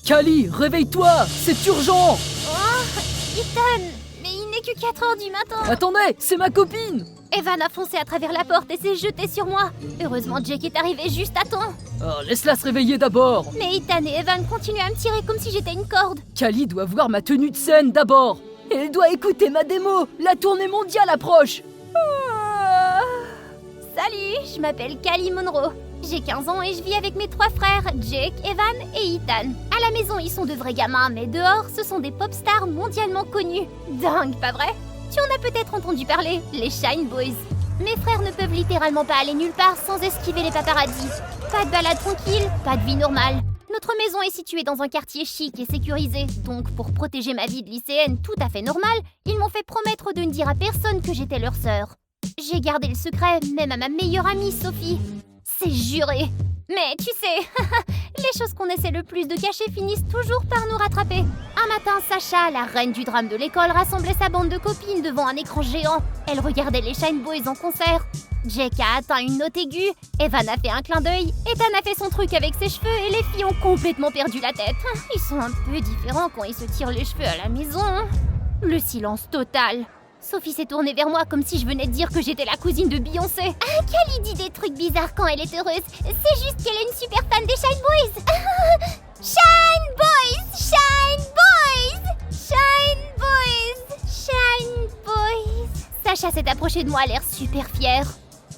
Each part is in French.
Callie, réveille-toi! C'est urgent! Oh, Ethan, mais il n'est que 4 heures du matin. Attendez, c'est ma copine! Evan a foncé à travers la porte et s'est jeté sur moi. Heureusement, Jake est arrivé juste à temps. Oh, laisse-la se réveiller d'abord! Mais Ethan et Evan continuent à me tirer comme si j'étais une corde. Callie doit voir ma tenue de scène d'abord! Et elle doit écouter ma démo! La tournée mondiale approche! Salut, je m'appelle Callie Monroe. J'ai 15 ans et je vis avec mes 3 frères, Jake, Evan et Ethan. À la maison, ils sont de vrais gamins, mais dehors, ce sont des pop stars mondialement connus. Dingue, pas vrai? Tu en as peut-être entendu parler, les Shine Boys. Mes frères ne peuvent littéralement pas aller nulle part sans esquiver les paparazzis. Pas de balade tranquille, pas de vie normale. Notre maison est située dans un quartier chic et sécurisé, donc pour protéger ma vie de lycéenne tout à fait normale, ils m'ont fait promettre de ne dire à personne que j'étais leur sœur. J'ai gardé le secret, même à ma meilleure amie Sophie. C'est juré. Mais tu sais, les choses qu'on essaie le plus de cacher finissent toujours par nous rattraper. Un matin, Sacha, la reine du drame de l'école, rassemblait sa bande de copines devant un écran géant. Elle regardait les Shine Boys en concert. Jake a atteint une note aiguë, Evan a fait un clin d'œil, Ethan a fait son truc avec ses cheveux et les filles ont complètement perdu la tête. Ils sont un peu différents quand ils se tirent les cheveux à la maison. Le silence total. Sophie s'est tournée vers moi comme si je venais de dire que j'étais la cousine de Beyoncé. Ah, Callie dit des trucs bizarres quand elle est heureuse. C'est juste qu'elle est une super fan des Shine Boys. Shine Boys! Shine Boys! Shine Boys! Shine Boys! Sacha s'est approché de moi, l'air super fier.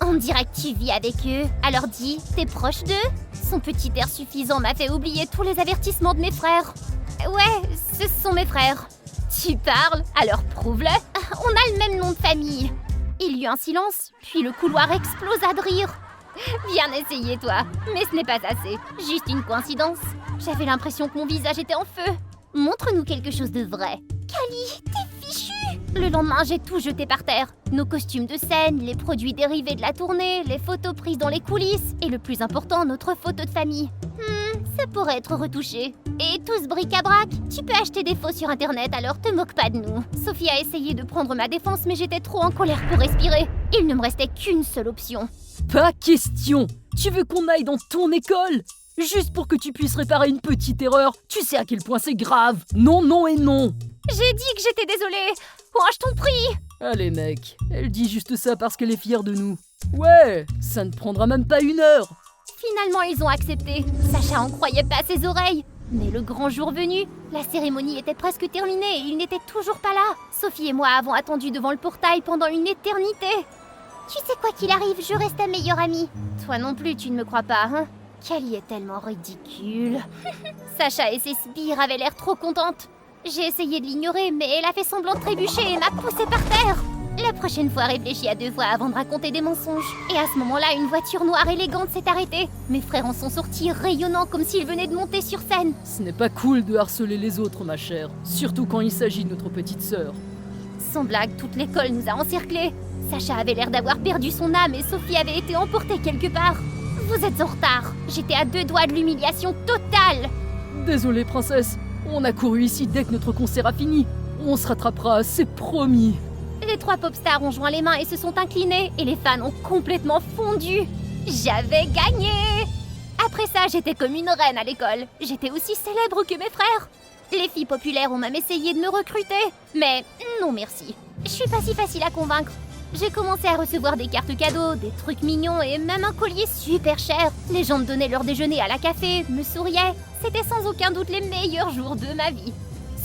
On dirait que tu vis avec eux. Alors dis, t'es proche d'eux? Son petit air suffisant m'a fait oublier tous les avertissements de mes frères. Ouais, ce sont mes frères. Tu parles? Alors prouve-le. On a le même nom de famille. Il y eut un silence, puis le couloir explosa de rire. Bien essayé, toi. Mais ce n'est pas assez. Juste une coïncidence. J'avais l'impression que mon visage était en feu. Montre-nous quelque chose de vrai. Callie, t'es fichue. Le lendemain, j'ai tout jeté par terre. Nos costumes de scène, les produits dérivés de la tournée, les photos prises dans les coulisses et le plus important, notre photo de famille. Ça pourrait être retouché. Et tout ce bric-à-brac, tu peux acheter des faux sur internet, alors te moque pas de nous. Sophie a essayé de prendre ma défense, mais j'étais trop en colère pour respirer. Il ne me restait qu'une seule option. Pas question! Tu veux qu'on aille dans ton école? Juste pour que tu puisses réparer une petite erreur? Tu sais à quel point c'est grave! Non, non et non! J'ai dit que j'étais désolée. Oh, je t'en prie. Allez mec, elle dit juste ça parce qu'elle est fière de nous. Ouais, ça ne prendra même pas 1 heure. Finalement, ils ont accepté. Sacha en croyait pas ses oreilles. Mais le grand jour venu, la cérémonie était presque terminée et il n'était toujours pas là. Sophie et moi avons attendu devant le portail pendant une éternité. Tu sais quoi qu'il arrive, je reste ta meilleure amie. Toi non plus, tu ne me crois pas, hein? Callie est tellement ridicule. Sacha et ses sbires avaient l'air trop contentes. J'ai essayé de l'ignorer, mais elle a fait semblant de trébucher et m'a poussée par terre. La prochaine fois, réfléchis à 2 fois avant de raconter des mensonges. Et à ce moment-là, une voiture noire élégante s'est arrêtée. Mes frères en sont sortis rayonnants comme s'ils venaient de monter sur scène. Ce n'est pas cool de harceler les autres, ma chère. Surtout quand il s'agit de notre petite sœur. Sans blague, toute l'école nous a encerclés. Sacha avait l'air d'avoir perdu son âme et Sophie avait été emportée quelque part. Vous êtes en retard. J'étais à 2 doigts de l'humiliation totale. Désolée, princesse. On a couru ici dès que notre concert a fini. On se rattrapera, c'est promis. Les 3 pop stars ont joint les mains et se sont inclinés et les fans ont complètement fondu. J'avais gagné. Après ça, j'étais comme une reine à l'école. J'étais aussi célèbre que mes frères. Les filles populaires ont même essayé de me recruter. Mais non merci. Je suis pas si facile à convaincre. J'ai commencé à recevoir des cartes cadeaux, des trucs mignons et même un collier super cher. Les gens me donnaient leur déjeuner à la café, me souriaient. C'était sans aucun doute les meilleurs jours de ma vie.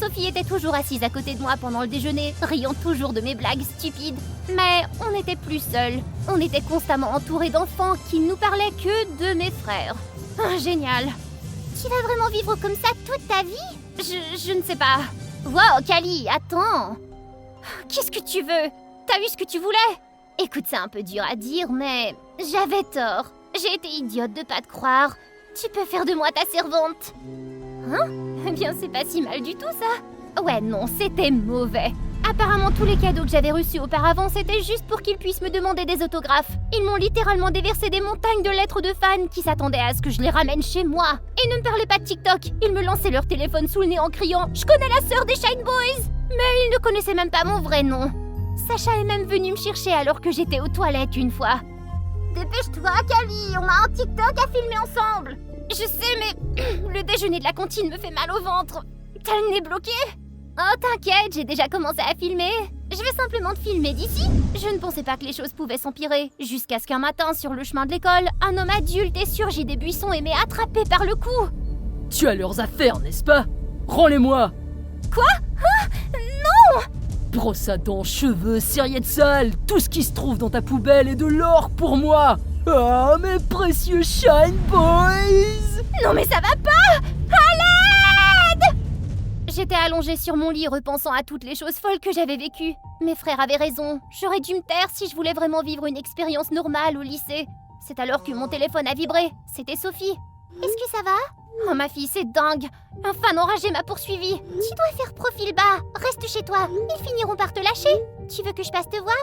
Sophie était toujours assise à côté de moi pendant le déjeuner, riant toujours de mes blagues stupides. Mais on n'était plus seuls. On était constamment entourés d'enfants qui ne nous parlaient que de mes frères. Ah, génial. Tu vas vraiment vivre comme ça toute ta vie? Je ne sais pas. Wow, Callie, attends. Qu'est-ce que tu veux? T'as eu ce que tu voulais? Écoute, c'est un peu dur à dire, mais j'avais tort. J'ai été idiote de pas te croire. Tu peux faire de moi ta servante. Hein? Eh bien, c'est pas si mal du tout, ça. Ouais, non, c'était mauvais. Apparemment, tous les cadeaux que j'avais reçus auparavant, c'était juste pour qu'ils puissent me demander des autographes. Ils m'ont littéralement déversé des montagnes de lettres de fans qui s'attendaient à ce que je les ramène chez moi. Et ne me parlaient pas de TikTok. Ils me lançaient leur téléphone sous le nez en criant « Je connais la sœur des Shine Boys !» Mais ils ne connaissaient même pas mon vrai nom. Sacha est même venu me chercher alors que j'étais aux toilettes une fois. Dépêche-toi, Callie, on a un TikTok à filmer ensemble. Je sais, mais le déjeuner de la cantine me fait mal au ventre. T'as le nez bloqué? Oh, t'inquiète, j'ai déjà commencé à filmer. Je vais simplement te filmer d'ici. Je ne pensais pas que les choses pouvaient s'empirer, jusqu'à ce qu'un matin, sur le chemin de l'école, un homme adulte ait surgi des buissons et m'ait attrapé par le cou. Tu as leurs affaires, n'est-ce pas? Rends-les-moi! Quoi? Ah, non! Brosse à dents, cheveux, serviettes sales, tout ce qui se trouve dans ta poubelle est de l'or pour moi! Ah, mes précieux Shine Boys! Non mais ça va pas! À l'aide! J'étais allongée sur mon lit repensant à toutes les choses folles que j'avais vécues. Mes frères avaient raison, j'aurais dû me taire si je voulais vraiment vivre une expérience normale au lycée. C'est alors que mon téléphone a vibré, c'était Sophie. Est-ce que ça va? Oh ma fille, c'est dingue! Un fan enragé m'a poursuivi. Tu dois faire profil bas, reste chez toi, ils finiront par te lâcher. Tu veux que je passe te voir?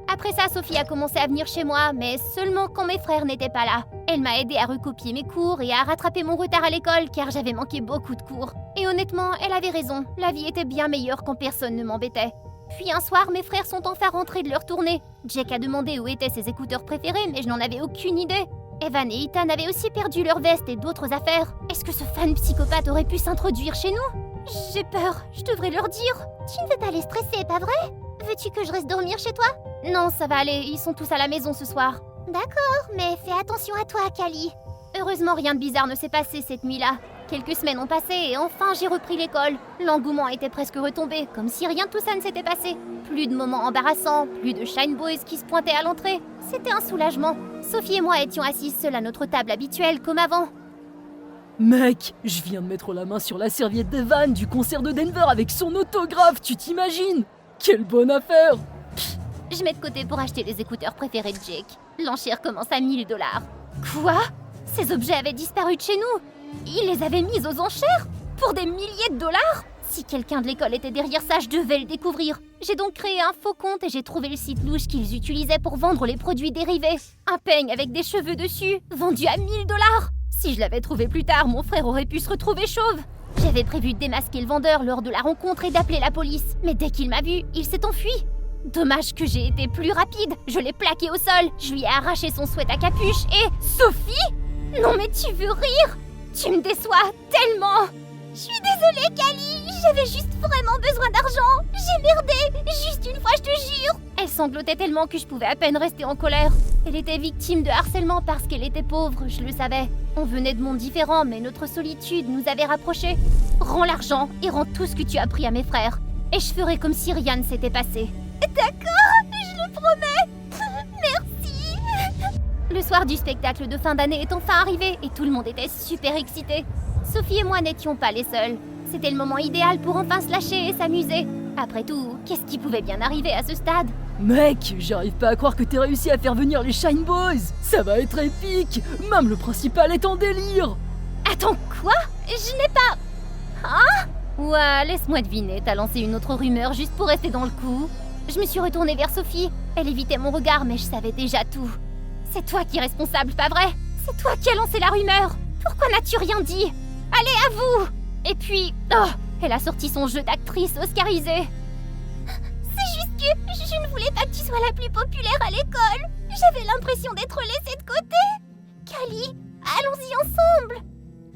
Après ça, Sophie a commencé à venir chez moi, mais seulement quand mes frères n'étaient pas là. Elle m'a aidé à recopier mes cours et à rattraper mon retard à l'école car j'avais manqué beaucoup de cours. Et honnêtement, elle avait raison, la vie était bien meilleure quand personne ne m'embêtait. Puis un soir, mes frères sont enfin rentrés de leur tournée. Jake a demandé où étaient ses écouteurs préférés, mais je n'en avais aucune idée. Evan et Ethan avaient aussi perdu leur veste et d'autres affaires. Est-ce que ce fan psychopathe aurait pu s'introduire chez nous? J'ai peur, je devrais leur dire. Tu ne veux pas les stresser, pas vrai? Veux-tu que je reste dormir chez toi? Non, ça va aller, ils sont tous à la maison ce soir. D'accord, mais fais attention à toi, Kali. Heureusement, rien de bizarre ne s'est passé cette nuit-là. Quelques semaines ont passé et enfin j'ai repris l'école. L'engouement était presque retombé, comme si rien de tout ça ne s'était passé. Plus de moments embarrassants, plus de Shine Boys qui se pointaient à l'entrée. C'était un soulagement. Sophie et moi étions assises seules à notre table habituelle comme avant. Mec, je viens de mettre la main sur la serviette d'Evan du concert de Denver avec son autographe, tu t'imagines? Quelle bonne affaire! Je mets de côté pour acheter les écouteurs préférés de Jake. L'enchère commence à 1000 $. Quoi? Ces objets avaient disparu de chez nous? Ils les avaient mis aux enchères? Pour des milliers de dollars? Si quelqu'un de l'école était derrière ça, je devais le découvrir. J'ai donc créé un faux compte et j'ai trouvé le site louche qu'ils utilisaient pour vendre les produits dérivés. Un peigne avec des cheveux dessus, vendu à 1000 $. Si je l'avais trouvé plus tard, mon frère aurait pu se retrouver chauve. J'avais prévu de démasquer le vendeur lors de la rencontre et d'appeler la police. Mais dès qu'il m'a vu, il s'est enfui. Dommage que j'ai été plus rapide. Je l'ai plaqué au sol, je lui ai arraché son sweat à capuche et... Sophie? Non mais tu veux rire? Tu me déçois tellement. Je suis désolée, Kali. J'avais juste vraiment besoin d'argent. J'ai merdé. Juste une fois, je te jure. Elle sanglotait tellement que je pouvais à peine rester en colère. Elle était victime de harcèlement parce qu'elle était pauvre, je le savais. On venait de mondes différents, mais notre solitude nous avait rapprochés. Rends l'argent et rends tout ce que tu as pris à mes frères. Et je ferai comme si rien ne s'était passé. D'accord, je le promets. Merci. Le soir du spectacle de fin d'année est enfin arrivé et tout le monde était super excité. Sophie et moi n'étions pas les seuls. C'était le moment idéal pour enfin se lâcher et s'amuser. Après tout, qu'est-ce qui pouvait bien arriver à ce stade? Mec, j'arrive pas à croire que t'aies réussi à faire venir les Shine Boys. Ça va être épique. Même le principal est en délire. Attends, quoi? Je n'ai pas... Hein? Ouais, laisse-moi deviner, t'as lancé une autre rumeur juste pour rester dans le coup. Je me suis retournée vers Sophie. Elle évitait mon regard, mais je savais déjà tout. C'est toi qui es responsable, pas vrai? C'est toi qui as lancé la rumeur. Pourquoi n'as-tu rien dit? Allez, à vous! Et puis... Oh, elle a sorti son jeu d'actrice oscarisée. C'est juste que je ne voulais pas que tu sois la plus populaire à l'école. J'avais l'impression d'être laissée de côté. Kali, allons-y ensemble.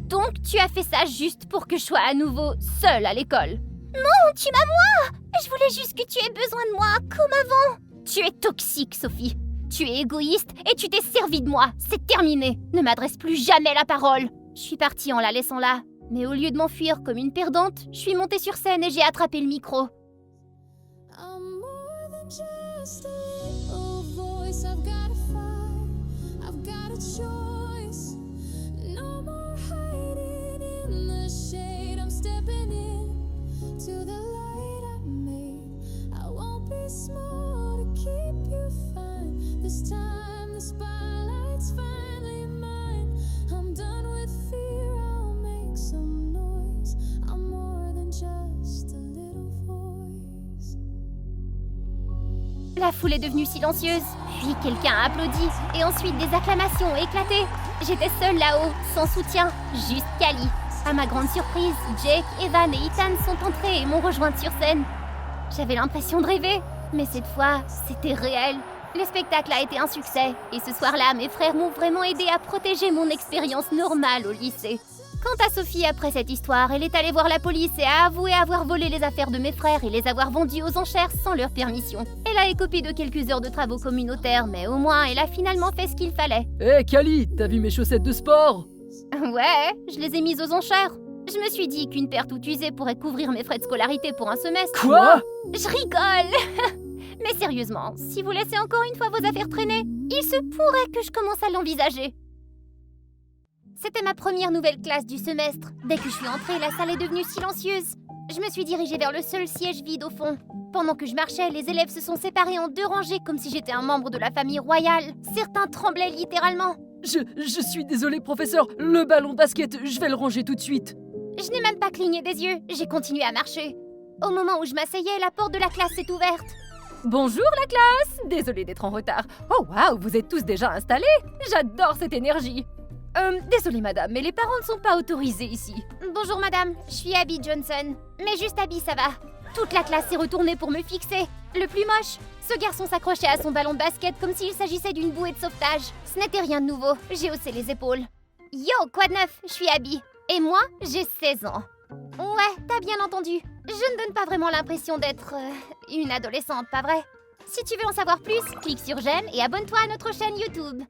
Donc tu as fait ça juste pour que je sois à nouveau seule à l'école? Non, tu m'as moi. Je voulais juste que tu aies besoin de moi, comme avant. Tu es toxique, Sophie. Tu es égoïste et tu t'es servi de moi. C'est terminé. Ne m'adresse plus jamais la parole. Je suis partie en la laissant là. Mais au lieu de m'enfuir comme une perdante, je suis montée sur scène et j'ai attrapé le micro. I'm more than just a little voice. I've got a fight. I've got a choice. No more hiding in the shade. I'm stepping in to the light I made. I won't be small to keep you fine. This time the spotlight's finally mine. I'm done with fear. I'll make some noise. I'm more than just a little voice. La foule est devenue silencieuse, puis quelqu'un a applaudi, et ensuite des acclamations ont éclaté. J'étais seule là-haut, sans soutien, juste Kali. À ma grande surprise, Jake, Evan et Ethan sont entrés et m'ont rejointe sur scène. J'avais l'impression de rêver, mais cette fois, c'était réel. Le spectacle a été un succès, et ce soir-là, mes frères m'ont vraiment aidé à protéger mon expérience normale au lycée. Quant à Sophie, après cette histoire, elle est allée voir la police et a avoué avoir volé les affaires de mes frères et les avoir vendues aux enchères sans leur permission. Elle a écopé de quelques heures de travaux communautaires, mais au moins, elle a finalement fait ce qu'il fallait. Hé, Cali, t'as vu mes chaussettes de sport? Ouais, je les ai mises aux enchères. Je me suis dit qu'une paire toute usée pourrait couvrir mes frais de scolarité pour un semestre. Quoi? Je rigole. Mais sérieusement, si vous laissez encore une fois vos affaires traîner, il se pourrait que je commence à l'envisager. C'était ma première nouvelle classe du semestre. Dès que je suis entrée, la salle est devenue silencieuse. Je me suis dirigée vers le seul siège vide au fond. Pendant que je marchais, les élèves se sont séparés en 2 rangées comme si j'étais un membre de la famille royale. Certains tremblaient littéralement. Je suis désolé, professeur. Le ballon de basket, je vais le ranger tout de suite. Je n'ai même pas cligné des yeux. J'ai continué à marcher. Au moment où je m'asseyais, la porte de la classe s'est ouverte. Bonjour la classe! Désolée d'être en retard. Oh waouh, vous êtes tous déjà installés? J'adore cette énergie. Désolée madame, mais les parents ne sont pas autorisés ici. Bonjour madame, je suis Abby Johnson. Mais juste Abby, ça va. Toute la classe s'est retournée pour me fixer. Le plus moche, ce garçon s'accrochait à son ballon de basket comme s'il s'agissait d'une bouée de sauvetage. Ce n'était rien de nouveau, j'ai haussé les épaules. Yo, quoi de neuf? Je suis Abby. Et moi, j'ai 16 ans. Ouais, t'as bien entendu. Je ne donne pas vraiment l'impression d'être une adolescente, pas vrai? Si tu veux en savoir plus, clique sur j'aime et abonne-toi à notre chaîne YouTube.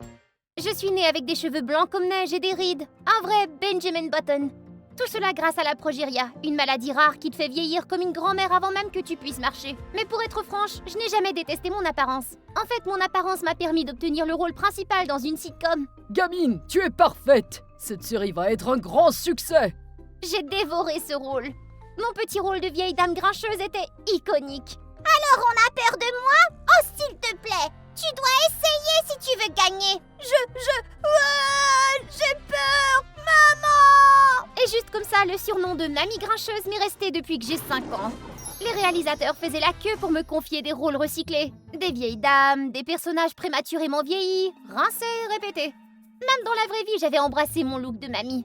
Je suis née avec des cheveux blancs comme neige et des rides. Un vrai Benjamin Button. Tout cela grâce à la progéria, une maladie rare qui te fait vieillir comme une grand-mère avant même que tu puisses marcher. Mais pour être franche, je n'ai jamais détesté mon apparence. En fait, mon apparence m'a permis d'obtenir le rôle principal dans une sitcom. Gamine, tu es parfaite. Cette série va être un grand succès. J'ai dévoré ce rôle. Mon petit rôle de vieille dame grincheuse était iconique. Alors on a peur de moi? Oh, s'il te plaît, tu dois essayer si tu veux gagner. J'ai peur, maman! Et juste comme ça, le surnom de Mamie Grincheuse m'est resté depuis que j'ai 5 ans. Les réalisateurs faisaient la queue pour me confier des rôles recyclés. Des vieilles dames, des personnages prématurément vieillis, rincés, répétés. Même dans la vraie vie, j'avais embrassé mon look de mamie.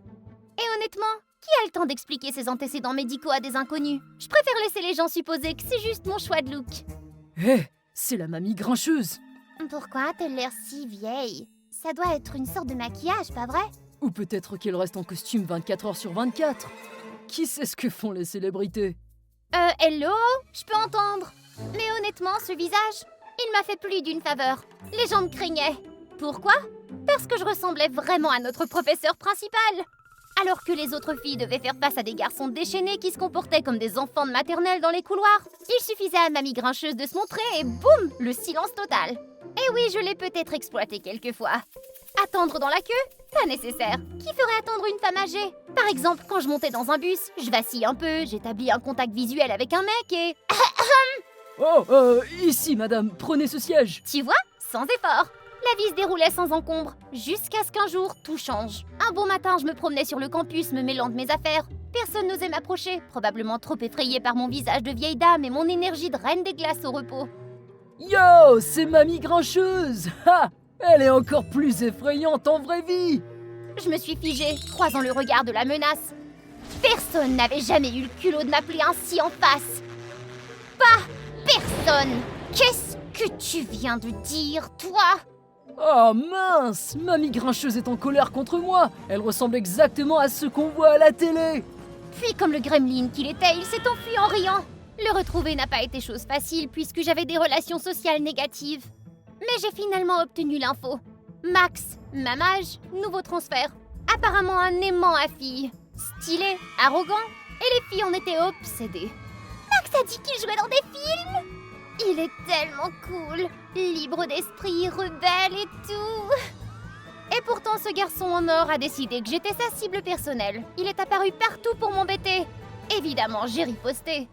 Et honnêtement, qui a le temps d'expliquer ses antécédents médicaux à des inconnus? Je préfère laisser les gens supposer que c'est juste mon choix de look. Hé, c'est la mamie grincheuse. Pourquoi t'as l'air si vieille? Ça doit être une sorte de maquillage, pas vrai? Ou peut-être qu'elle reste en costume 24 heures sur 24. Qui sait ce que font les célébrités? Hello? Je peux entendre. Mais honnêtement, ce visage, il m'a fait plus d'une faveur. Les gens me craignaient. Pourquoi? Parce que je ressemblais vraiment à notre professeur principal. Alors que les autres filles devaient faire face à des garçons déchaînés qui se comportaient comme des enfants de maternelle dans les couloirs, il suffisait à Mamie Grincheuse de se montrer et boum, le silence total. Et oui, je l'ai peut-être exploité quelquefois. Attendre dans la queue? Pas nécessaire. Qui ferait attendre une femme âgée? Par exemple, quand je montais dans un bus, je vacille un peu, j'établis un contact visuel avec un mec et... Oh, ici, madame, prenez ce siège. Tu vois? Sans effort. La vie se déroulait sans encombre, jusqu'à ce qu'un jour, tout change. Un bon matin, je me promenais sur le campus, me mêlant de mes affaires. Personne n'osait m'approcher, probablement trop effrayé par mon visage de vieille dame et mon énergie de reine des glaces au repos. Yo, c'est mamie grincheuse. Ha! Elle est encore plus effrayante en vraie vie. Je me suis figée, croisant le regard de la menace. Personne n'avait jamais eu le culot de m'appeler ainsi en face. Pas personne. Qu'est-ce que tu viens de dire, toi? Oh mince, mamie grincheuse est en colère contre moi. Elle ressemble exactement à ce qu'on voit à la télé. Puis, comme le gremlin qu'il était, il s'est enfui en riant. Le retrouver n'a pas été chose facile puisque j'avais des relations sociales négatives. Mais j'ai finalement obtenu l'info. Max, même âge, nouveau transfert. Apparemment un aimant à filles. Stylé, arrogant, et les filles en étaient obsédées. Max a dit qu'il jouait dans des films. Il est tellement cool, libre d'esprit, rebelle et tout. Et pourtant, ce garçon en or a décidé que j'étais sa cible personnelle. Il est apparu partout pour m'embêter. Évidemment, j'ai riposté.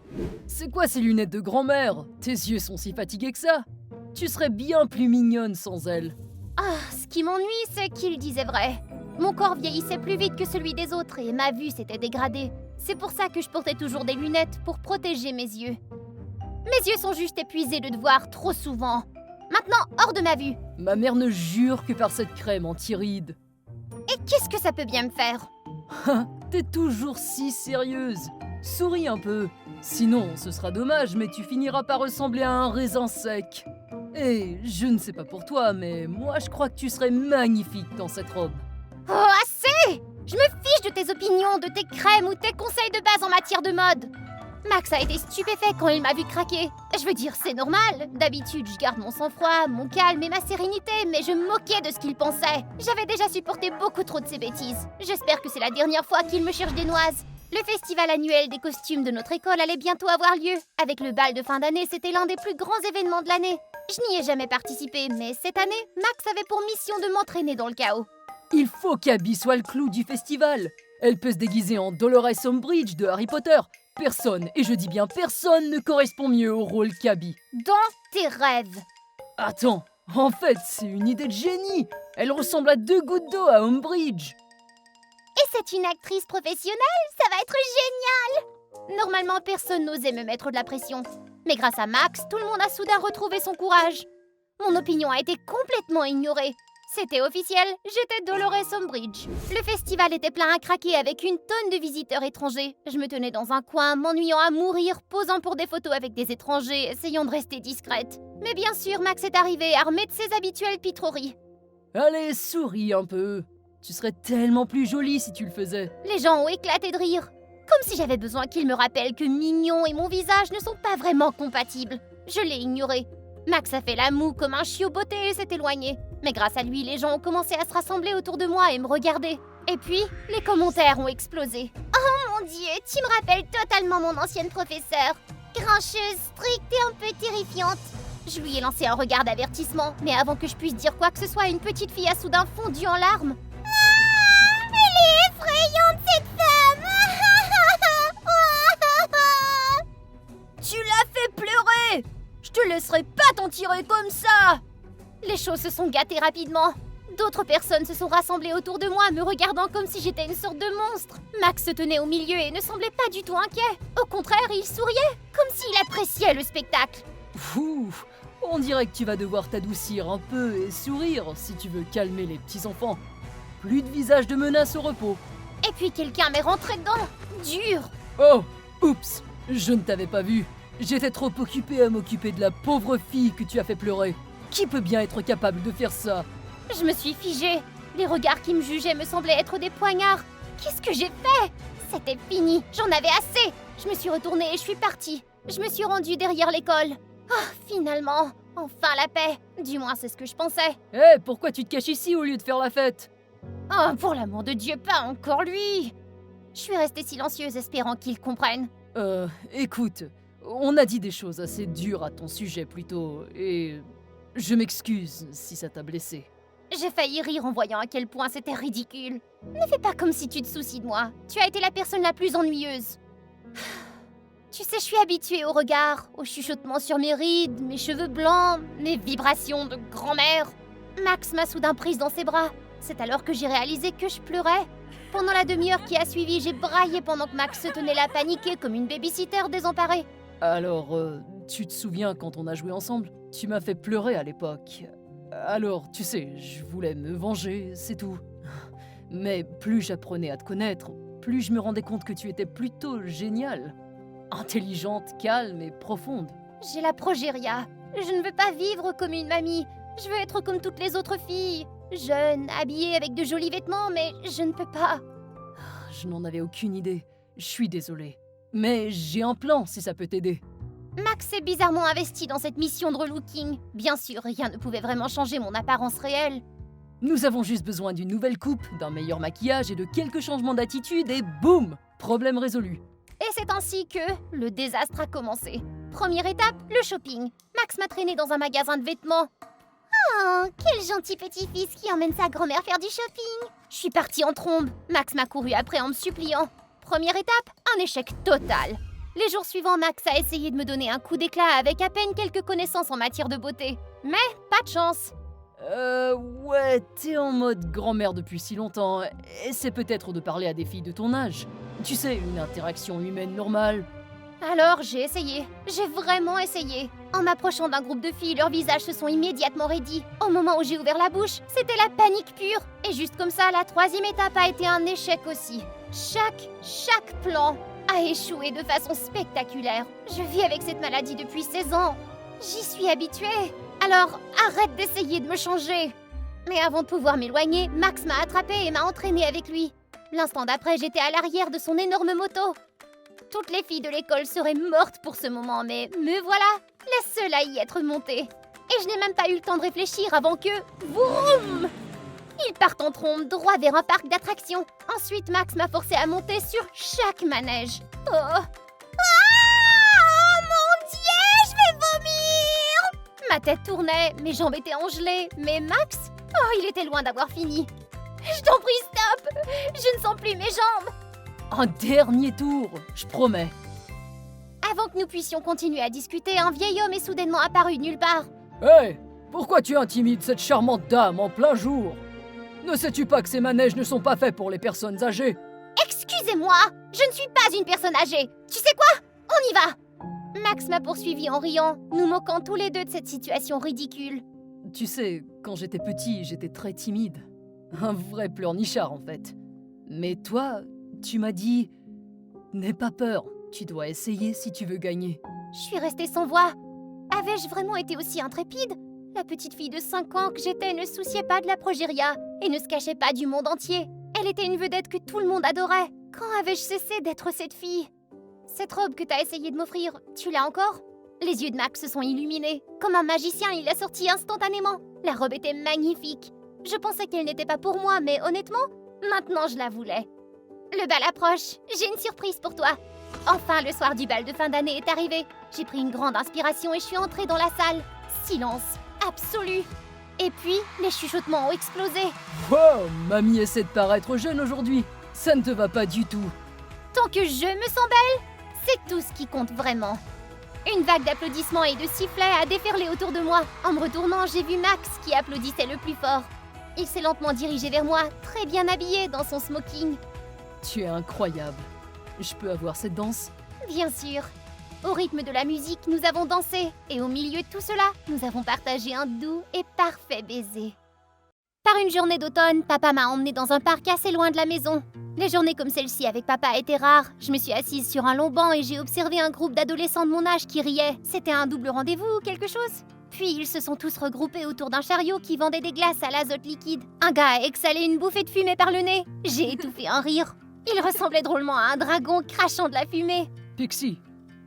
C'est quoi ces lunettes de grand-mère? Tes yeux sont si fatigués que ça. Tu serais bien plus mignonne sans elles. Ah, ce qui m'ennuie, c'est qu'il disait vrai. Mon corps vieillissait plus vite que celui des autres et ma vue s'était dégradée. C'est pour ça que je portais toujours des lunettes pour protéger mes yeux. Mes yeux sont juste épuisés de te voir trop souvent. Maintenant, hors de ma vue. Ma mère ne jure que par cette crème anti-rides. Et qu'est-ce que ça peut bien me faire? T'es toujours si sérieuse. Souris un peu. Sinon, ce sera dommage, mais tu finiras par ressembler à un raisin sec. Et je ne sais pas pour toi, mais moi je crois que tu serais magnifique dans cette robe. Oh, assez! Je me fiche de tes opinions, de tes crèmes ou tes conseils de base en matière de mode. Max a été stupéfait quand il m'a vu craquer. Je veux dire, c'est normal. D'habitude, je garde mon sang-froid, mon calme et ma sérénité, mais je me moquais de ce qu'il pensait. J'avais déjà supporté beaucoup trop de ses bêtises. J'espère que c'est la dernière fois qu'il me cherche des noises. Le festival annuel des costumes de notre école allait bientôt avoir lieu. Avec le bal de fin d'année, c'était l'un des plus grands événements de l'année. Je n'y ai jamais participé, mais cette année, Max avait pour mission de m'entraîner dans le chaos. Il faut qu'Abby soit le clou du festival. Elle peut se déguiser en Dolores Umbridge de Harry Potter. Personne, et je dis bien personne, ne correspond mieux au rôle qu'Abby. Dans tes rêves. Attends, en fait, c'est une idée de génie. Elle ressemble à 2 gouttes d'eau à Umbridge. Et c'est une actrice professionnelle, ça va être génial! Normalement, personne n'osait me mettre de la pression. Mais grâce à Max, tout le monde a soudain retrouvé son courage. Mon opinion a été complètement ignorée. C'était officiel, j'étais Dolores Umbridge. Le festival était plein à craquer avec une tonne de visiteurs étrangers. Je me tenais dans un coin, m'ennuyant à mourir, posant pour des photos avec des étrangers, essayant de rester discrète. Mais bien sûr, Max est arrivé, armé de ses habituelles pitreries. Allez, souris un peu. Tu serais tellement plus jolie si tu le faisais. Les gens ont éclaté de rire. Comme si j'avais besoin qu'ils me rappellent que Mignon et mon visage ne sont pas vraiment compatibles. Je l'ai ignoré. Max a fait la moue comme un chiot botté et s'est éloigné. Mais grâce à lui, les gens ont commencé à se rassembler autour de moi et me regarder. Et puis, les commentaires ont explosé. Oh mon Dieu, tu me rappelles totalement mon ancienne professeure. Grincheuse, stricte et un peu terrifiante. Je lui ai lancé un regard d'avertissement, mais avant que je puisse dire quoi que ce soit, une petite fille a soudain fondu en larmes. Ah, elle est effrayante cette femme. Tu l'as fait pleurer! Je te laisserai pas t'en tirer comme ça! Les choses se sont gâtées rapidement. D'autres personnes se sont rassemblées autour de moi, me regardant comme si j'étais une sorte de monstre. Max se tenait au milieu et ne semblait pas du tout inquiet. Au contraire, il souriait, comme s'il appréciait le spectacle. Ouf, on dirait que tu vas devoir t'adoucir un peu et sourire si tu veux calmer les petits-enfants. Plus de visage de menace au repos. Et puis quelqu'un m'est rentré dedans. Dur. Oh, oups, je ne t'avais pas vu. J'étais trop occupé à m'occuper de la pauvre fille que tu as fait pleurer. Qui peut bien être capable de faire ça? Je me suis figée. Les regards qui me jugeaient me semblaient être des poignards. Qu'est-ce que j'ai fait? C'était fini. J'en avais assez. Je me suis retournée et je suis partie. Je me suis rendue derrière l'école. Ah, finalement. Enfin la paix. Du moins, c'est ce que je pensais. Hé, pourquoi tu te caches ici au lieu de faire la fête? Oh, pour l'amour de Dieu, pas encore lui. Je suis restée silencieuse, espérant qu'il comprenne. Écoute, on a dit des choses assez dures à ton sujet plus tôt, et je m'excuse si ça t'a blessé. J'ai failli rire en voyant à quel point c'était ridicule. Ne fais pas comme si tu te soucies de moi. Tu as été la personne la plus ennuyeuse. Tu sais, je suis habituée au regard, au chuchotement sur mes rides, mes cheveux blancs, mes vibrations de grand-mère. Max m'a soudain prise dans ses bras. C'est alors que j'ai réalisé que je pleurais. Pendant la demi-heure qui a suivi, j'ai braillé pendant que Max se tenait là paniqué comme une babysitter désemparée. Alors, tu te souviens quand on a joué ensemble? Tu m'as fait pleurer à l'époque. Alors, tu sais, je voulais me venger, c'est tout. Mais plus j'apprenais à te connaître, plus je me rendais compte que tu étais plutôt géniale. Intelligente, calme et profonde. J'ai la progéria. Je ne veux pas vivre comme une mamie. Je veux être comme toutes les autres filles. Jeune, habillée avec de jolis vêtements, mais je ne peux pas. Je n'en avais aucune idée. Je suis désolée. Mais j'ai un plan si ça peut t'aider. Max est bizarrement investi dans cette mission de relooking. Bien sûr, rien ne pouvait vraiment changer mon apparence réelle. Nous avons juste besoin d'une nouvelle coupe, d'un meilleur maquillage et de quelques changements d'attitude et boum! Problème résolu. Et c'est ainsi que le désastre a commencé. Première étape, le shopping. Max m'a traîné dans un magasin de vêtements. Oh, quel gentil petit-fils qui emmène sa grand-mère faire du shopping. Je suis partie en trombe. Max m'a couru après en me suppliant. Première étape, un échec total. Les jours suivants, Max a essayé de me donner un coup d'éclat avec à peine quelques connaissances en matière de beauté. Mais pas de chance. Ouais, t'es en mode grand-mère depuis si longtemps. Essaie peut-être de parler à des filles de ton âge. Tu sais, une interaction humaine normale. Alors j'ai essayé. J'ai vraiment essayé. En m'approchant d'un groupe de filles, leurs visages se sont immédiatement raidis. Au moment où j'ai ouvert la bouche, c'était la panique pure. Et juste comme ça, la troisième étape a été un échec aussi. Chaque plan a échoué de façon spectaculaire. Je vis avec cette maladie depuis 16 ans. J'y suis habituée. Alors, arrête d'essayer de me changer. Mais avant de pouvoir m'éloigner, Max m'a attrapée et m'a entraînée avec lui. L'instant d'après, j'étais à l'arrière de son énorme moto. Toutes les filles de l'école seraient mortes pour ce moment, mais me voilà, la seule à y être montée. Et je n'ai même pas eu le temps de réfléchir avant que... Vroom! Ils partent en trombe droit vers un parc d'attractions. Ensuite, Max m'a forcé à monter sur chaque manège. Oh! Ah! Oh mon Dieu, je vais vomir! Ma tête tournait, mes jambes étaient engelées, mais Max, oh, il était loin d'avoir fini. Je t'en prie, stop! Je ne sens plus mes jambes! Un dernier tour, je promets. Avant que nous puissions continuer à discuter, un vieil homme est soudainement apparu nulle part. Hé, pourquoi tu intimides cette charmante dame en plein jour? Ne sais-tu pas que ces manèges ne sont pas faits pour les personnes âgées? Excusez-moi, je ne suis pas une personne âgée. Tu sais quoi? On y va! Max m'a poursuivi en riant, nous moquant tous les deux de cette situation ridicule. Tu sais, quand j'étais petit, j'étais très timide. Un vrai pleurnichard en fait. Mais toi, tu m'as dit... N'aie pas peur, tu dois essayer si tu veux gagner. Je suis restée sans voix. Avais-je vraiment été aussi intrépide? La petite fille de 5 ans que j'étais ne se souciait pas de la progéria et ne se cachait pas du monde entier. Elle était une vedette que tout le monde adorait. Quand avais-je cessé d'être cette fille? Cette robe que t'as essayé de m'offrir, tu l'as encore? Les yeux de Max se sont illuminés. Comme un magicien, il l'a sortie instantanément. La robe était magnifique. Je pensais qu'elle n'était pas pour moi, mais honnêtement, maintenant je la voulais. Le bal approche. J'ai une surprise pour toi. Enfin, le soir du bal de fin d'année est arrivé. J'ai pris une grande inspiration et je suis entrée dans la salle. Silence absolu. Et puis, les chuchotements ont explosé. Wow, mamie essaie de paraître jeune aujourd'hui. Ça ne te va pas du tout. Tant que je me sens belle, c'est tout ce qui compte vraiment. Une vague d'applaudissements et de sifflets a déferlé autour de moi. En me retournant, j'ai vu Max qui applaudissait le plus fort. Il s'est lentement dirigé vers moi, très bien habillé dans son smoking. Tu es incroyable. Je peux avoir cette danse? Bien sûr. Au rythme de la musique, nous avons dansé. Et au milieu de tout cela, nous avons partagé un doux et parfait baiser. Par une journée d'automne, papa m'a emmenée dans un parc assez loin de la maison. Les journées comme celle-ci avec papa étaient rares. Je me suis assise sur un long banc et j'ai observé un groupe d'adolescents de mon âge qui riaient. C'était un double rendez-vous ou quelque chose? Puis ils se sont tous regroupés autour d'un chariot qui vendait des glaces à l'azote liquide. Un gars a exhalé une bouffée de fumée par le nez. J'ai étouffé un rire. Il ressemblait drôlement à un dragon crachant de la fumée. Pixie,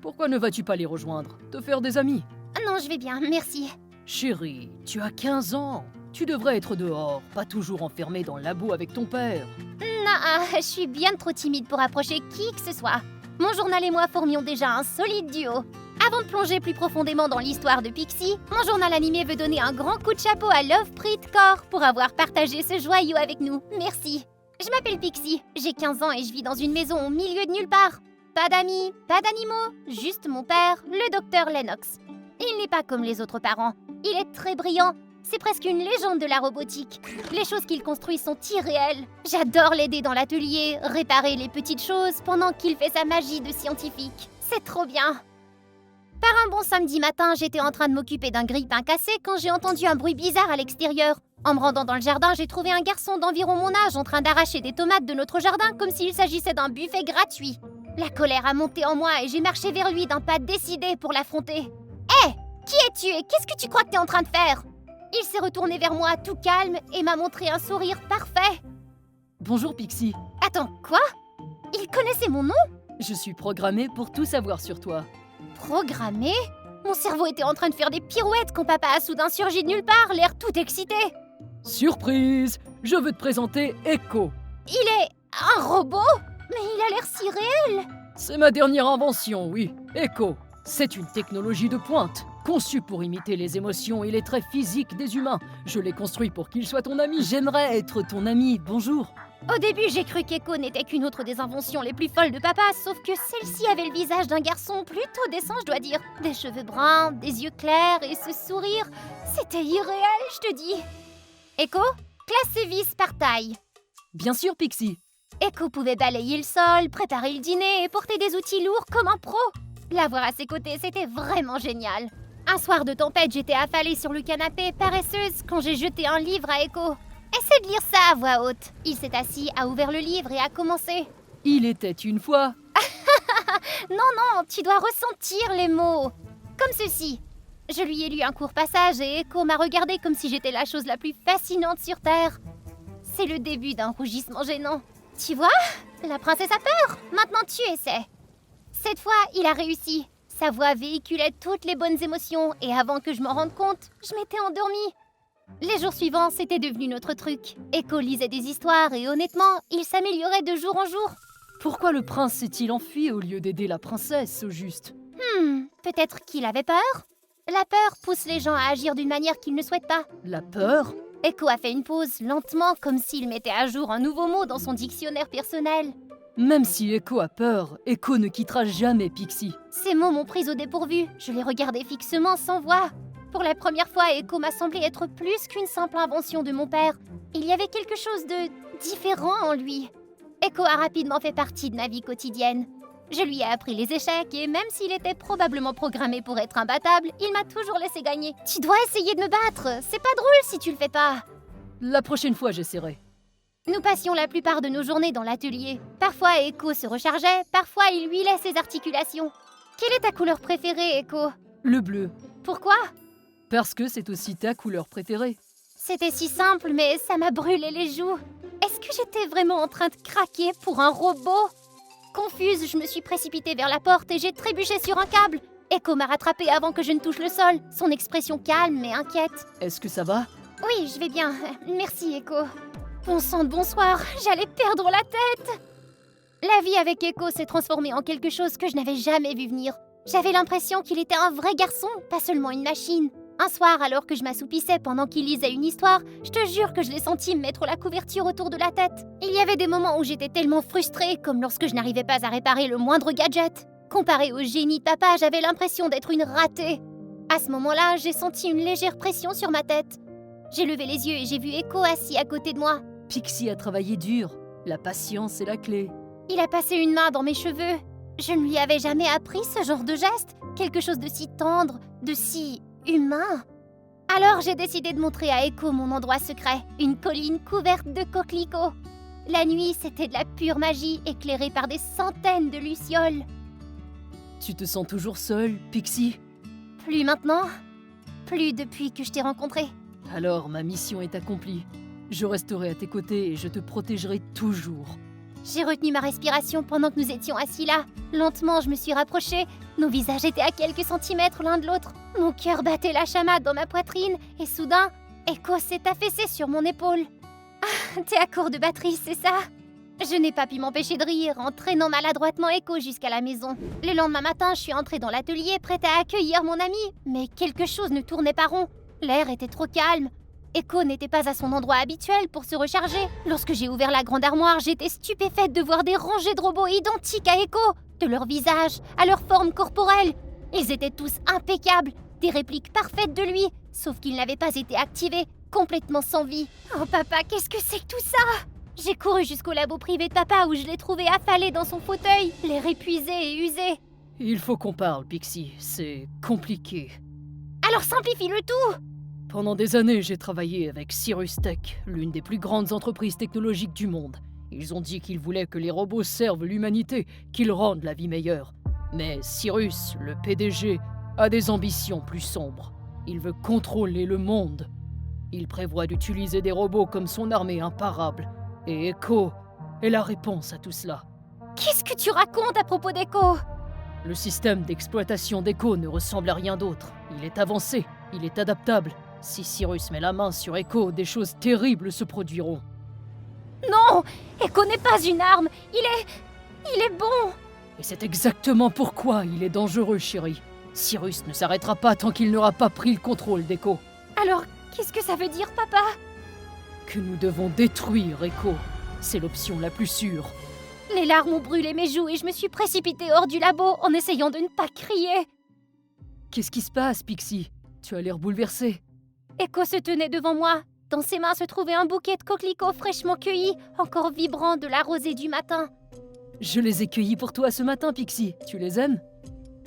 pourquoi ne vas-tu pas les rejoindre? Te faire des amis? Non, je vais bien, merci. Chérie, tu as 15 ans. Tu devrais être dehors, pas toujours enfermé dans le labo avec ton père. Non, je suis bien trop timide pour approcher qui que ce soit. Mon journal et moi formions déjà un solide duo. Avant de plonger plus profondément dans l'histoire de Pixie, mon journal animé veut donner un grand coup de chapeau à Lovepreet Kaur pour avoir partagé ce joyau avec nous. Merci. Je m'appelle Pixie, j'ai 15 ans et je vis dans une maison au milieu de nulle part. Pas d'amis, pas d'animaux, juste mon père, le docteur Lennox. Il n'est pas comme les autres parents, il est très brillant. C'est presque une légende de la robotique. Les choses qu'il construit sont irréelles. J'adore l'aider dans l'atelier, réparer les petites choses pendant qu'il fait sa magie de scientifique. C'est trop bien. Par un bon samedi matin, j'étais en train de m'occuper d'un grille-pain cassé quand j'ai entendu un bruit bizarre à l'extérieur. En me rendant dans le jardin, j'ai trouvé un garçon d'environ mon âge en train d'arracher des tomates de notre jardin comme s'il s'agissait d'un buffet gratuit. La colère a monté en moi et j'ai marché vers lui d'un pas décidé pour l'affronter. Hé, qui es-tu et qu'est-ce que tu crois que t'es en train de faire? Il s'est retourné vers moi tout calme et m'a montré un sourire parfait. Bonjour Pixie. Attends, quoi? Il connaissait mon nom? Je suis programmée pour tout savoir sur toi. Programmé? Mon cerveau était en train de faire des pirouettes quand papa a soudain surgi de nulle part, l'air tout excité. Surprise! Je veux te présenter Echo. Il est un robot? Mais il a l'air si réel. C'est ma dernière invention, oui. Echo. C'est une technologie de pointe, conçue pour imiter les émotions et les traits physiques des humains. Je l'ai construit pour qu'il soit ton ami. J'aimerais être ton ami. Bonjour. Au début, j'ai cru qu'Echo n'était qu'une autre des inventions les plus folles de papa, sauf que celle-ci avait le visage d'un garçon plutôt décent, je dois dire. Des cheveux bruns, des yeux clairs et ce sourire, c'était irréel, je te dis. Echo, classe ses vis par taille. Bien sûr, Pixie. Echo pouvait balayer le sol, préparer le dîner et porter des outils lourds comme un pro. L'avoir à ses côtés, c'était vraiment génial. Un soir de tempête, j'étais affalée sur le canapé, paresseuse, quand j'ai jeté un livre à Echo. Essaie de lire ça à voix haute. Il s'est assis, a ouvert le livre et a commencé. Il était une fois. Non, tu dois ressentir les mots. Comme ceci. Je lui ai lu un court passage et Echo m'a regardé comme si j'étais la chose la plus fascinante sur Terre. C'est le début d'un rougissement gênant. Tu vois, la princesse a peur. Maintenant tu essaies. Cette fois, il a réussi. Sa voix véhiculait toutes les bonnes émotions et avant que je m'en rende compte, je m'étais endormie. Les jours suivants, c'était devenu notre truc. Echo lisait des histoires et honnêtement, il s'améliorait de jour en jour. Pourquoi le prince s'est-il enfui au lieu d'aider la princesse, au juste? Peut-être qu'il avait peur? La peur pousse les gens à agir d'une manière qu'ils ne souhaitent pas. La peur? Echo a fait une pause, lentement, comme s'il mettait à jour un nouveau mot dans son dictionnaire personnel. Même si Echo a peur, Echo ne quittera jamais Pixie. Ces mots m'ont prise au dépourvu. Je les regardais fixement, sans voix. Pour la première fois, Echo m'a semblé être plus qu'une simple invention de mon père. Il y avait quelque chose de différent en lui. Echo a rapidement fait partie de ma vie quotidienne. Je lui ai appris les échecs et même s'il était probablement programmé pour être imbattable, il m'a toujours laissé gagner. Tu dois essayer de me battre, c'est pas drôle si tu le fais pas. La prochaine fois, j'essaierai. Nous passions la plupart de nos journées dans l'atelier. Parfois, Echo se rechargeait, parfois il huilait ses articulations. Quelle est ta couleur préférée, Echo? Le bleu. Pourquoi? Parce que c'est aussi ta couleur préférée. C'était si simple, mais ça m'a brûlé les joues. Est-ce que j'étais vraiment en train de craquer pour un robot? Confuse, je me suis précipitée vers la porte et j'ai trébuché sur un câble. Echo m'a rattrapée avant que je ne touche le sol, son expression calme mais inquiète. Est-ce que ça va? Oui, je vais bien. Merci, Echo. Bon sang de bonsoir, j'allais perdre la tête. La vie avec Echo s'est transformée en quelque chose que je n'avais jamais vu venir. J'avais l'impression qu'il était un vrai garçon, pas seulement une machine. Un soir, alors que je m'assoupissais pendant qu'il lisait une histoire, je te jure que je l'ai senti me mettre la couverture autour de la tête. Il y avait des moments où j'étais tellement frustrée, comme lorsque je n'arrivais pas à réparer le moindre gadget. Comparé au génie de papa, j'avais l'impression d'être une ratée. À ce moment-là, j'ai senti une légère pression sur ma tête. J'ai levé les yeux et j'ai vu Echo assis à côté de moi. Pixie a travaillé dur. La patience est la clé. Il a passé une main dans mes cheveux. Je ne lui avais jamais appris ce genre de geste, quelque chose de si tendre, de si humain. Alors j'ai décidé de montrer à Echo mon endroit secret, une colline couverte de coquelicots. La nuit, c'était de la pure magie, éclairée par des centaines de lucioles. Tu te sens toujours seule, Pixie? Plus maintenant, plus depuis que je t'ai rencontré. Alors ma mission est accomplie. Je resterai à tes côtés et je te protégerai toujours. J'ai retenu ma respiration pendant que nous étions assis là. Lentement, je me suis rapprochée. Nos visages étaient à quelques centimètres l'un de l'autre. Mon cœur battait la chamade dans ma poitrine. Et soudain, Echo s'est affaissé sur mon épaule. Ah, t'es à court de batterie, c'est ça? Je n'ai pas pu m'empêcher de rire en traînant maladroitement Echo jusqu'à la maison. Le lendemain matin, je suis entrée dans l'atelier prête à accueillir mon ami. Mais quelque chose ne tournait pas rond. L'air était trop calme. Echo n'était pas à son endroit habituel pour se recharger. Lorsque j'ai ouvert la grande armoire, j'étais stupéfaite de voir des rangées de robots identiques à Echo, de leur visage, à leur forme corporelle. Ils étaient tous impeccables, des répliques parfaites de lui, sauf qu'ils n'avaient pas été activés, complètement sans vie. Oh papa, qu'est-ce que c'est que tout ça? J'ai couru jusqu'au labo privé de papa où je l'ai trouvé affalé dans son fauteuil, l'air épuisé et usé. Il faut qu'on parle, Pixie. C'est compliqué. Alors simplifie le tout! Pendant des années, j'ai travaillé avec Cyrus Tech, l'une des plus grandes entreprises technologiques du monde. Ils ont dit qu'ils voulaient que les robots servent l'humanité, qu'ils rendent la vie meilleure. Mais Cyrus, le PDG, a des ambitions plus sombres. Il veut contrôler le monde. Il prévoit d'utiliser des robots comme son armée imparable. Et Echo est la réponse à tout cela. Qu'est-ce que tu racontes à propos d'Echo? Le système d'exploitation d'Echo ne ressemble à rien d'autre. Il est avancé, il est adaptable. Si Cyrus met la main sur Echo, des choses terribles se produiront. Non! Echo n'est pas une arme! Il est bon! Et c'est exactement pourquoi il est dangereux, chérie. Cyrus ne s'arrêtera pas tant qu'il n'aura pas pris le contrôle d'Echo. Alors, qu'est-ce que ça veut dire, papa? Que nous devons détruire Echo. C'est l'option la plus sûre. Les larmes ont brûlé mes joues et je me suis précipitée hors du labo en essayant de ne pas crier. Qu'est-ce qui se passe, Pixie? Tu as l'air bouleversée. Echo se tenait devant moi. Dans ses mains se trouvait un bouquet de coquelicots fraîchement cueillis, encore vibrants de la rosée du matin. Je les ai cueillis pour toi ce matin, Pixie. Tu les aimes?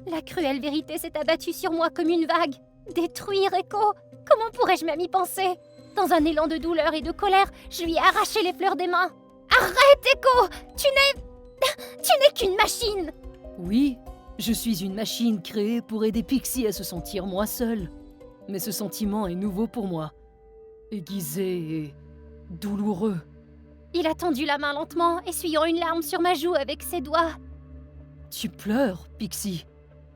La cruelle vérité s'est abattue sur moi comme une vague. Détruire Echo? Comment pourrais-je même y penser? Dans un élan de douleur et de colère, je lui ai arraché les fleurs des mains. Arrête, Echo! Tu n'es qu'une machine! Oui, Je suis une machine créée pour aider Pixie à se sentir moins seule. Mais ce sentiment est nouveau pour moi. Aiguisé et douloureux. Il a tendu la main lentement, essuyant une larme sur ma joue avec ses doigts. Tu pleures, Pixie.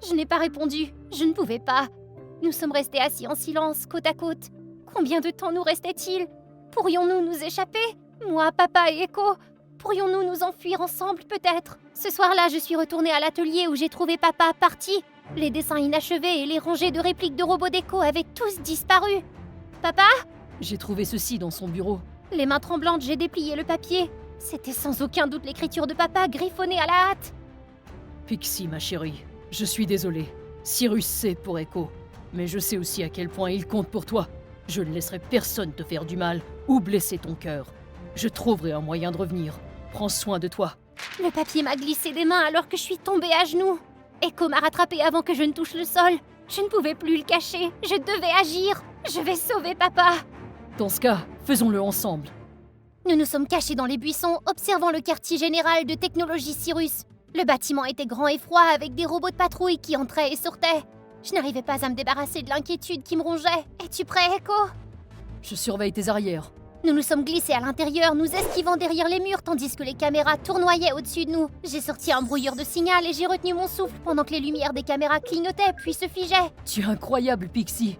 Je n'ai pas répondu, je ne pouvais pas. Nous sommes restés assis en silence, côte à côte. Combien de temps nous restait-il? Pourrions-nous nous échapper? Moi, papa et Echo? Pourrions-nous nous enfuir ensemble, peut-être? Ce soir-là, je suis retournée à l'atelier où j'ai trouvé papa parti. Les dessins inachevés et les rangées de répliques de robots d'Echo avaient tous disparu. Papa? J'ai trouvé ceci dans son bureau. Les mains tremblantes, j'ai déplié le papier. C'était sans aucun doute l'écriture de papa griffonnée à la hâte. Pixie, ma chérie, je suis désolé. Cyrus sait pour Echo. Mais je sais aussi à quel point il compte pour toi. Je ne laisserai personne te faire du mal ou blesser ton cœur. Je trouverai un moyen de revenir. Prends soin de toi. Le papier m'a glissé des mains alors que je suis tombée à genoux. Echo m'a rattrapée avant que je ne touche le sol. Je ne pouvais plus le cacher. Je devais agir. Je vais sauver papa. Dans ce cas, faisons-le ensemble. Nous nous sommes cachés dans les buissons, observant le quartier général de technologie Cyrus. Le bâtiment était grand et froid avec des robots de patrouille qui entraient et sortaient. Je n'arrivais pas à me débarrasser de l'inquiétude qui me rongeait. Es-tu prêt, Echo? Je surveille tes arrières. Nous nous sommes glissés à l'intérieur, nous esquivant derrière les murs tandis que les caméras tournoyaient au-dessus de nous. J'ai sorti un brouilleur de signal et j'ai retenu mon souffle pendant que les lumières des caméras clignotaient puis se figeaient. Tu es incroyable, Pixie.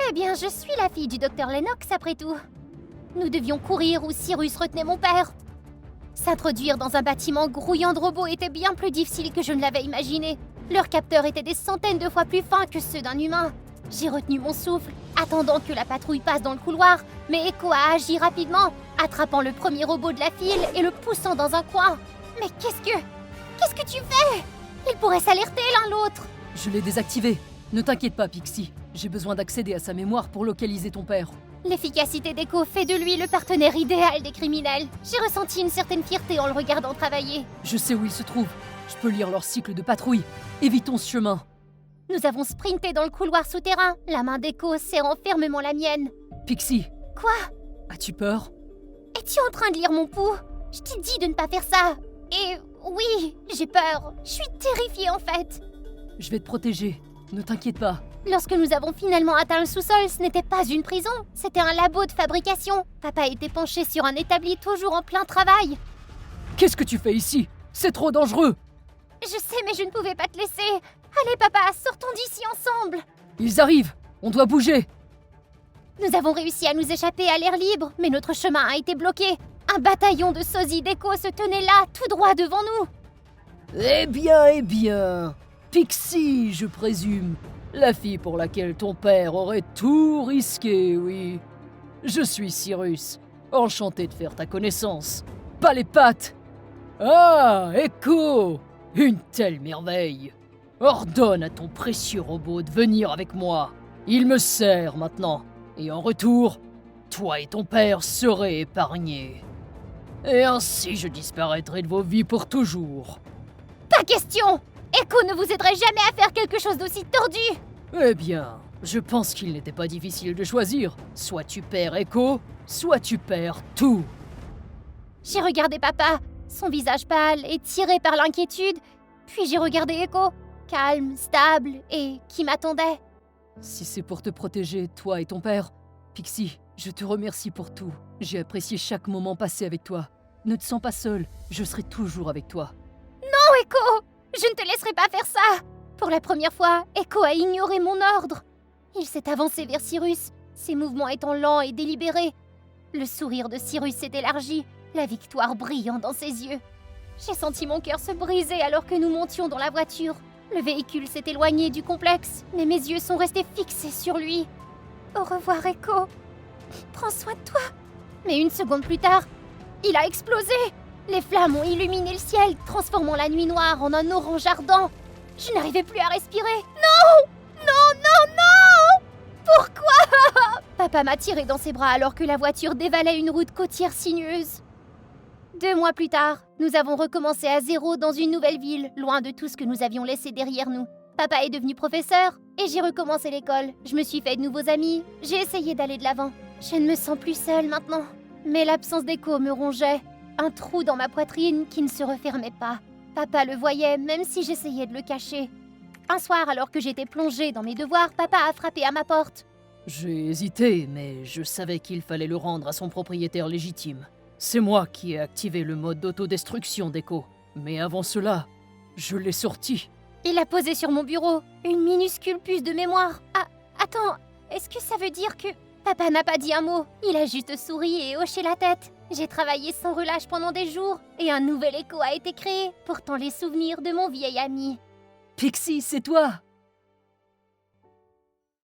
Eh bien, je suis la fille du docteur Lennox après tout. Nous devions courir où Cyrus retenait mon père. S'introduire dans un bâtiment grouillant de robots était bien plus difficile que je ne l'avais imaginé. Leurs capteurs étaient des centaines de fois plus fins que ceux d'un humain. J'ai retenu mon souffle, attendant que la patrouille passe dans le couloir, mais Echo a agi rapidement, attrapant le premier robot de la file et le poussant dans un coin. Mais qu'est-ce que tu fais? Ils pourraient s'alerter l'un l'autre. Je l'ai désactivé. Ne t'inquiète pas, Pixie. J'ai besoin d'accéder à sa mémoire pour localiser ton père. L'efficacité d'Echo fait de lui le partenaire idéal des criminels. J'ai ressenti une certaine fierté en le regardant travailler. Je sais où il se trouve. Je peux lire leur cycle de patrouille. Évitons ce chemin. Nous avons sprinté dans le couloir souterrain, la main d'Echo serrant fermement la mienne. Pixie, Quoi? as-tu peur? Es-tu en train de lire mon pouls? Je t'ai dit de ne pas faire ça. Et oui, j'ai peur. Je suis terrifiée en fait. Je vais te protéger. Ne t'inquiète pas. Lorsque nous avons finalement atteint le sous-sol, ce n'était pas une prison, c'était un labo de fabrication. Papa était penché sur un établi toujours en plein travail. Qu'est-ce que tu fais ici? C'est trop dangereux. Je sais, mais je ne pouvais pas te laisser. Allez papa, sortons d'ici ensemble. Ils arrivent. On doit bouger. Nous avons réussi à nous échapper à l'air libre, mais notre chemin a été bloqué. Un bataillon de sosies d'Echo se tenait là, tout droit devant nous. Eh bien. Pixie, je présume. La fille pour laquelle ton père aurait tout risqué, oui. Je suis Cyrus. Enchanté de faire ta connaissance. Pas les pattes. Ah, Echo! Une telle merveille. Ordonne à ton précieux robot de venir avec moi. Il me sert maintenant. Et en retour, toi et ton père serez épargnés. Et ainsi je disparaîtrai de vos vies pour toujours. Pas question! Echo ne vous aiderait jamais à faire quelque chose d'aussi tordu! Eh bien, je pense qu'il n'était pas difficile de choisir. Soit tu perds Echo, soit tu perds tout. J'ai regardé papa, son visage pâle et tiré par l'inquiétude, puis j'ai regardé Echo, calme, stable et qui m'attendait. Si c'est pour te protéger, toi et ton père, Pixie, je te remercie pour tout. J'ai apprécié chaque moment passé avec toi. Ne te sens pas seule, je serai toujours avec toi. Non, Echo! Je ne te laisserai pas faire ça! Pour la première fois, Echo a ignoré mon ordre. Il s'est avancé vers Cyrus, ses mouvements étant lents et délibérés. Le sourire de Cyrus s'est élargi, la victoire brillant dans ses yeux. J'ai senti mon cœur se briser alors que nous montions dans la voiture. Le véhicule s'est éloigné du complexe, mais mes yeux sont restés fixés sur lui. Au revoir, Echo. Prends soin de toi. Mais une seconde plus tard, il a explosé. Les flammes ont illuminé le ciel, transformant la nuit noire en un orange ardent. Je n'arrivais plus à respirer. Non! Non, non, non! Pourquoi? Papa m'a tiré dans ses bras alors que la voiture dévalait une route côtière sinueuse. 2 mois plus tard, nous avons recommencé à zéro dans une nouvelle ville, loin de tout ce que nous avions laissé derrière nous. Papa est devenu professeur et j'ai recommencé l'école. Je me suis fait de nouveaux amis, j'ai essayé d'aller de l'avant. Je ne me sens plus seule maintenant. Mais l'absence d'Echo me rongeait. Un trou dans ma poitrine qui ne se refermait pas. Papa le voyait même si j'essayais de le cacher. Un soir, alors que j'étais plongée dans mes devoirs, papa a frappé à ma porte. J'ai hésité, mais je savais qu'il fallait le rendre à son propriétaire légitime. C'est moi qui ai activé le mode d'autodestruction d'Echo. Mais avant cela, je l'ai sorti. Il a posé sur mon bureau une minuscule puce de mémoire. Ah, attends, est-ce que ça veut dire que... Papa n'a pas dit un mot, il a juste souri et hoché la tête. J'ai travaillé sans relâche pendant des jours, et un nouvel Echo a été créé, portant les souvenirs de mon vieil ami. Pixie, c'est toi!